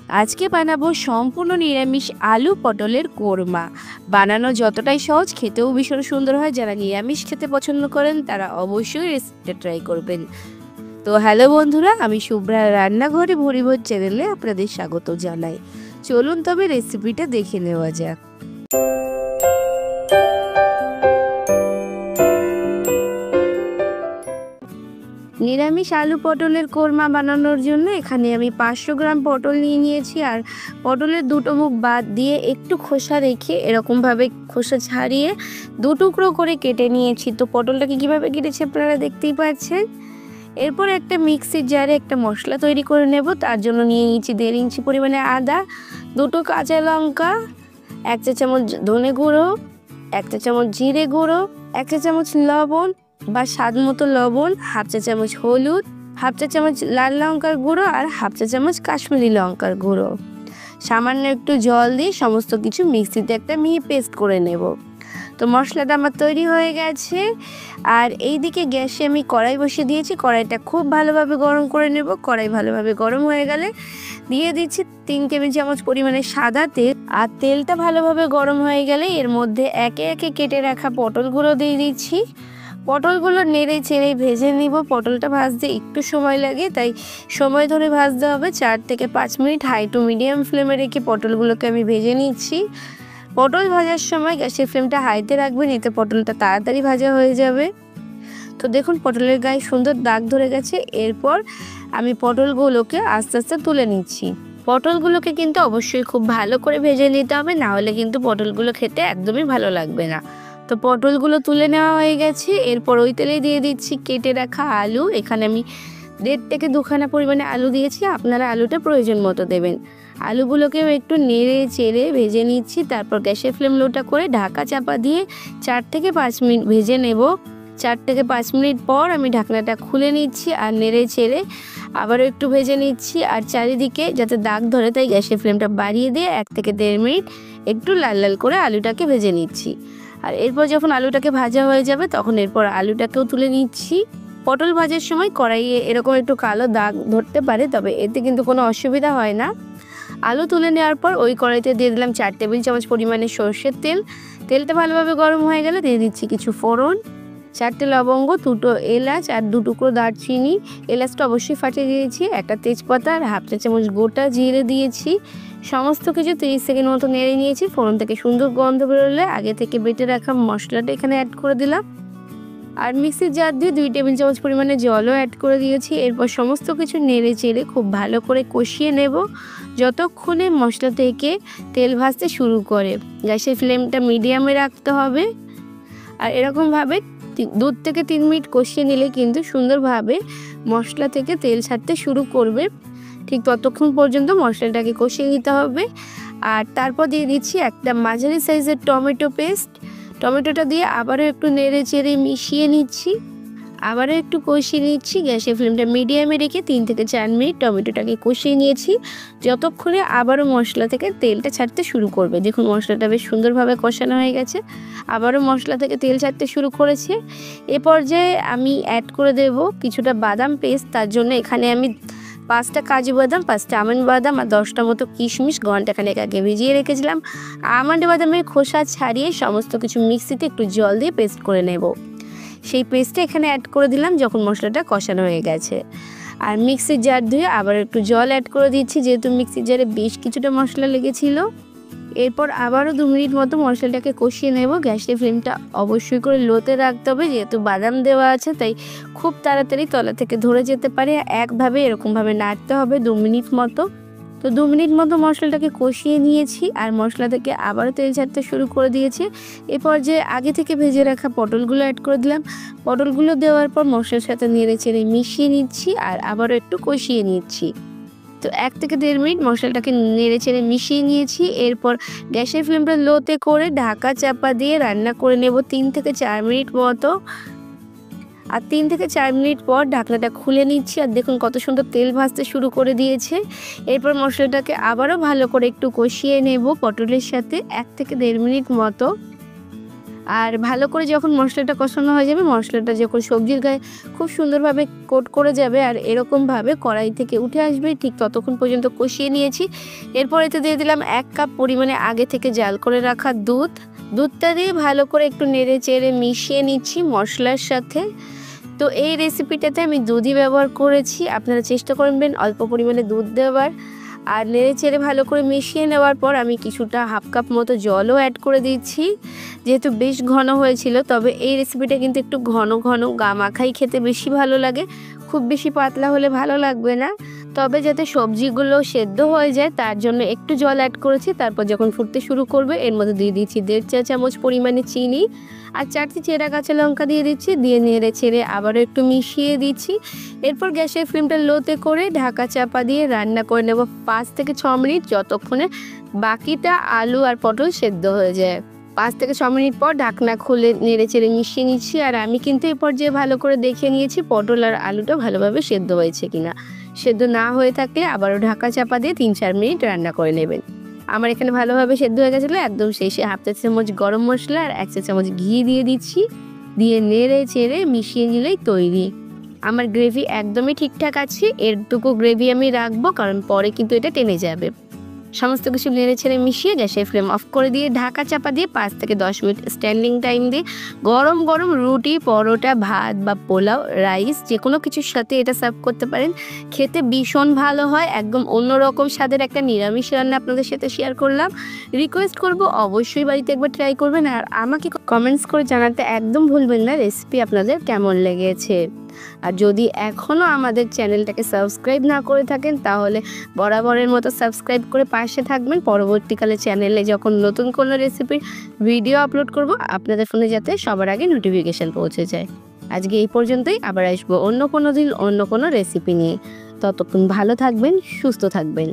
আজকে বানাবো সম্পূর্ণ নিরামিষ আলু পটলের কোরমা। বানানো যতটাই সহজ, খেতেও ভীষণ সুন্দর হয়। যারা নিরামিষ খেতে পছন্দ করেন তারা অবশ্যই রেসিপিটা ট্রাই করবেন। তো হ্যালো বন্ধুরা, আমি শুভ্রা রান্নাঘরে ভুরিভোজ চ্যানেলে আপনাদের স্বাগত জানাই। চলুন তবে রেসিপিটা দেখে নেওয়া যাক। নিরামিষ আলু পটলের কোরমা বানানোর জন্য এখানে আমি 500 গ্রাম পটল নিয়েছি। আর পটলের দুটো মুখ বাদ দিয়ে একটু খোসা রেখে এরকমভাবে খোসা ছাড়িয়ে দু টুকরো করে কেটে নিয়েছি। তো পটলটাকে কীভাবে কেটেছি আপনারা দেখতেই পাচ্ছেন। এরপর একটা মিক্সির জারে একটা মশলা তৈরি করে নেব। তার জন্য নিয়ে নিয়েছি 1.5 ইঞ্চি পরিমাণে আদা, দুটো কাঁচা লঙ্কা, 1 চা চামচ ধনে গুঁড়ো, 1 চা চামচ জিরে গুঁড়ো, 1 চা চামচ লবণ বা স্বাদ মতো লবণ, 1/2 চা চামচ হলুদ, 1/2 চা চামচ লাল লঙ্কার গুঁড়ো আর 1/2 চা চামচ কাশ্মীরি লঙ্কার গুঁড়ো। সামান্য একটু জল দিয়ে সমস্ত কিছু মিক্সিতে একটা মিহি পেস্ট করে নেব। তো মশলাটা আমার তৈরি হয়ে গেছে। আর এইদিকে গ্যাসে আমি কড়াই বসিয়ে দিয়েছি। কড়াইটা খুব ভালোভাবে গরম করে নেব। কড়াই ভালোভাবে গরম হয়ে গেলে দিয়ে দিচ্ছি 3 টেবিল চামচ পরিমাণে সাদা তেল। আর তেলটা ভালোভাবে গরম হয়ে গেলে এর মধ্যে একে একে কেটে রাখা পটলগুলো দিয়ে দিচ্ছি। পটলগুলো নেড়ে চেড়ে ভেজে নিব। পটলটা ভাজতে একটু সময় লাগে, তাই সময় ধরে ভাজতে হবে। 4 থেকে 5 মিনিট হাই টু মিডিয়াম ফ্লেমে রেখে পটলগুলোকে আমি ভেজে নিচ্ছি। পটল ভাজার সময় গ্যাসের ফ্লেমটা হাইতে রাখবেন, এতে পটলটা তাড়াতাড়ি ভাজা হয়ে যাবে। তো দেখুন পটলের গায়ে সুন্দর দাগ ধরে গেছে। এরপর আমি পটলগুলোকে আস্তে আস্তে তুলে নিচ্ছি। পটলগুলোকে কিন্তু অবশ্যই খুব ভালো করে ভেজে নিতে হবে, না হলে কিন্তু পটলগুলো খেতে একদমই ভালো লাগবে না। তো পটলগুলো তুলে নেওয়া হয়ে গেছে। এরপর ওই তেলে দিয়ে দিচ্ছি কেটে রাখা আলু। এখানে আমি 1.5 থেকে 2 খানা পরিমাণে আলু দিয়েছি। আপনারা আলুটা প্রয়োজন মতো দেবেন। আলুগুলোকেও একটু নেড়ে চেড়ে ভেজে নিচ্ছি। তারপর গ্যাসের ফ্লেম লোটা করে ঢাকা চাপা দিয়ে 4 থেকে 5 মিনিট ভেজে নেব। 4 থেকে 5 মিনিট পর আমি ঢাকনাটা খুলে নিচ্ছি আর নেড়ে চেড়ে আবারও একটু ভেজে নিচ্ছি। আর চারিদিকে যাতে দাগ ধরে তাই গ্যাসের ফ্লেমটা বাড়িয়ে দিয়ে 1 থেকে 1.5 মিনিট একটু লাল লাল করে আলুটাকে ভেজে নিচ্ছি। আর এরপর যখন আলুটাকে ভাজা হয়ে যাবে তখন এরপর আলুটাকেও তুলে নিচ্ছি। পটল ভাজার সময় কড়াইয়ে এরকম একটু কালো দাগ ধরতে পারে, তবে এতে কিন্তু কোনো অসুবিধা হয় না। আলু তুলে নেওয়ার পর ওই কড়াইতে দিয়ে দিলাম 4 টেবিল চামচ পরিমাণে সরষের তেল। তেলটা ভালোভাবে গরম হয়ে গেলে দিয়ে দিচ্ছি কিছু ফোড়ন, 4টে লবঙ্গ, 2টো এলাচ আর 2 টুকরো দারচিনি। এলাচটা অবশ্যই ফাটিয়ে দিয়েছি। একটা তেজপাতা আর 1/2 চা চামচ গোটা জিরে দিয়েছি। সমস্ত কিছু 30 সেকেন্ড মতো নেড়ে নিয়েছি। ফোড়ন থেকে সুন্দর গন্ধ বেরোলে আগে থেকে বেটে রাখা মশলাটা এখানে অ্যাড করে দিলাম। আর মিক্সির জার দিয়ে 2 টেবিল চামচ পরিমাণে জলও অ্যাড করে দিয়েছি। এরপর সমস্ত কিছু নেড়ে চেড়ে খুব ভালো করে কষিয়ে নেব যতক্ষণে মশলা থেকে তেল ভাজতে শুরু করে। গ্যাসের ফ্লেমটা মিডিয়ামে রাখতে হবে। আর এরকমভাবে 2 থেকে 3 মিনিট কষিয়ে নিলে কিন্তু সুন্দরভাবে মশলা থেকে তেল ছাড়তে শুরু করবে। ঠিক ততক্ষণ পর্যন্ত মশলাটাকে কষিয়ে নিতে হবে। আর তারপর দিয়ে দিচ্ছি একটা মাঝারি সাইজের টমেটো পেস্ট। টমেটোটা দিয়ে আবারও একটু নেড়ে চেড়ে মিশিয়ে নিচ্ছি। আবারও একটু কষিয়ে নিচ্ছি। গ্যাসের ফ্লেমটা মিডিয়ামে রেখে 3 থেকে 4 মিনিট টমেটোটাকে কষিয়ে নিয়েছি যতক্ষণে আবারও মশলা থেকে তেলটা ছাড়তে শুরু করবে। দেখুন মশলাটা বেশ সুন্দরভাবে কষানো হয়ে গেছে। আবারও মশলা থেকে তেল ছাড়তে শুরু করেছে। এ পর্যায়ে আমি অ্যাড করে দেব কিছুটা বাদাম পেস্ট। তার জন্য এখানে আমি 5টা কাজু বাদাম, 5টা আমন্ড বাদাম আর 10টা মতো কিশমিশ ঘন্টাখানেক আগে ভিজিয়ে রেখেছিলাম। আমন্ড বাদামের খোসা ছাড়িয়ে সমস্ত কিছু মিক্সিতে একটু জল দিয়ে পেস্ট করে নেব। সেই পেস্টটা এখানে অ্যাড করে দিলাম যখন মশলাটা কষানো হয়ে গেছে। আর মিক্সির জার ধুয়ে আবার একটু জল অ্যাড করে দিচ্ছি, যেহেতু মিক্সির জারে বেশ কিছুটা মশলা লেগেছিল। এরপর আবারও 2 মিনিট মতো মশলাটাকে কষিয়ে নেব। গ্যাসের ফ্লেমটা অবশ্যই করে লোতে রাখতে হবে, যেহেতু বাদাম দেওয়া আছে তাই খুব তাড়াতাড়ি তলা থেকে ধরে যেতে পারে। একভাবে এরকমভাবে নাড়তে হবে 2 মিনিট মতো। তো 2 মিনিট মতো মশলাটাকে কষিয়ে নিয়েছি আর মশলা থেকে আবারও তেল ছাড়তে শুরু করে দিয়েছে। এরপর যে আগে থেকে ভেজে রাখা পটলগুলো অ্যাড করে দিলাম। পটলগুলো দেওয়ার পর মশলার সাথে নেড়ে চেড়ে মিশিয়ে নিচ্ছি আর আবারও একটু কষিয়ে নিচ্ছি। তো 1 থেকে 1.5 মিনিট মশলাটাকে নেড়ে চেড়ে মিশিয়ে নিয়েছি। এরপর গ্যাসের ফ্লেমটা লোতে করে ঢাকা চাপা দিয়ে রান্না করে নেব 3 থেকে 4 মিনিট মতো। আর 3 থেকে 4 মিনিট পর ঢাকনাটা খুলে নিচ্ছি। আর দেখুন কত সুন্দর তেল ভাজতে শুরু করে দিয়েছে। এরপর মশলাটাকে আবারও ভালো করে একটু কষিয়ে নেব পটলের সাথে 1 থেকে 1.5 মিনিট মতো। আর ভালো করে যখন মশলাটা কষানো হয়ে যাবে, মশলাটা যখন সবজির গায়ে খুব সুন্দরভাবে কোট করে যাবে আর এরকমভাবে কড়াই থেকে উঠে আসবে, ঠিক ততক্ষণ পর্যন্ত কষিয়ে নিয়েছি। এরপর এতে দিয়ে দিলাম 1 কাপ পরিমাণে আগে থেকে জাল করে রাখা দুধটা দিয়ে ভালো করে একটু নেড়ে চেড়ে মিশিয়ে নিচ্ছি মশলার সাথে। তো এই রেসিপিটাতে আমি দুধই ব্যবহার করেছি, আপনারা চেষ্টা করবেন অল্প পরিমাণে দুধ দেওয়ার। আর নেড়ে চেড়ে ভালো করে মিশিয়ে নেওয়ার পর আমি কিছুটা 1/2 কাপ মতো জলও অ্যাড করে দিচ্ছি, যেহেতু বেশ ঘন হয়েছিল। তবে এই রেসিপিটা কিন্তু একটু ঘন ঘন গা মাখাই খেতে বেশি ভালো লাগে, খুব বেশি পাতলা হলে ভালো লাগবে না। তবে যাতে সবজিগুলো সেদ্ধ হয়ে যায় তার জন্য একটু জল অ্যাড করেছি। তারপর যখন ফুটতে শুরু করবে এর মধ্যে দিয়ে দিচ্ছি 1.5 চা চামচ পরিমাণে চিনি আর 4টি চেরা কাঁচা লঙ্কা দিয়ে দিচ্ছি, দিয়ে নেড়ে ছেড়ে আবারও একটু মিশিয়ে দিচ্ছি। এরপর গ্যাসের ফ্লেমটা লোতে করে ঢাকা চাপা দিয়ে রান্না করে নেব 5 থেকে 6 মিনিট, যতক্ষণে বাকিটা আলু আর পটল সেদ্ধ হয়ে যায়। 5 থেকে 6 মিনিট পর ঢাকনা খুলে নেড়ে চেড়ে মিশিয়ে নিচ্ছি। আর আমি কিন্তু এই পর্যায়ে ভালো করে দেখে নিয়েছি পটল আর আলুটা ভালোভাবে সেদ্ধ হয়েছে কিনা। সেদ্ধ না হয়ে থাকলে আবারও ঢাকা চাপা দিয়ে 3-4 মিনিট রান্না করে নেবেন। আমার এখানে ভালোভাবে সেদ্ধ হয়ে গেছিলো। একদম শেষে 1/2 চা চামচ গরম মশলা আর 1 চা চামচ ঘি দিয়ে দিচ্ছি, দিয়ে নেড়ে চেড়ে মিশিয়ে নিলেই তৈরি। আমার গ্রেভি একদমই ঠিকঠাক আছে, এরটুকু গ্রেভি আমি রাখবো কারণ পরে কিন্তু এটা টেনে যাবে। সমস্ত কিছু নেড়ে ছেড়ে মিশিয়ে গ্যাসের ফ্লেম অফ করে দিয়ে ঢাকা চাপা দিয়ে 5 থেকে 10 মিনিট স্ট্যান্ডিং টাইম দিয়ে গরম গরম রুটি, পরোটা, ভাত বা পোলাও, রাইস যে কোনো কিছুর সাথে এটা সার্ভ করতে পারেন। খেতে ভীষণ ভালো হয়, একদম অন্যরকম স্বাদের একটা নিরামিষ রান্না আপনাদের সাথে শেয়ার করলাম। রিকোয়েস্ট করব অবশ্যই বাড়িতে একবার ট্রাই করবেন আর আমাকে কমেন্টস করে জানাতে একদম ভুলবেন না রেসিপি আপনাদের কেমন লেগেছে। আর যদি এখনও আমাদের চ্যানেলটাকে সাবস্ক্রাইব না করে থাকেন তাহলে বরাবরের মতো সাবস্ক্রাইব করে পাশে থাকবেন। পরবর্তীকালে চ্যানেলে যখন নতুন কোনো রেসিপির ভিডিও আপলোড করব আপনাদের ফোনে যাতে সবার আগে নোটিফিকেশান পৌঁছে যায়। আজকে এই পর্যন্তই, আবার আসবো অন্য কোনো দিন অন্য কোনো রেসিপি নিয়ে। ততক্ষণ ভালো থাকবেন, সুস্থ থাকবেন।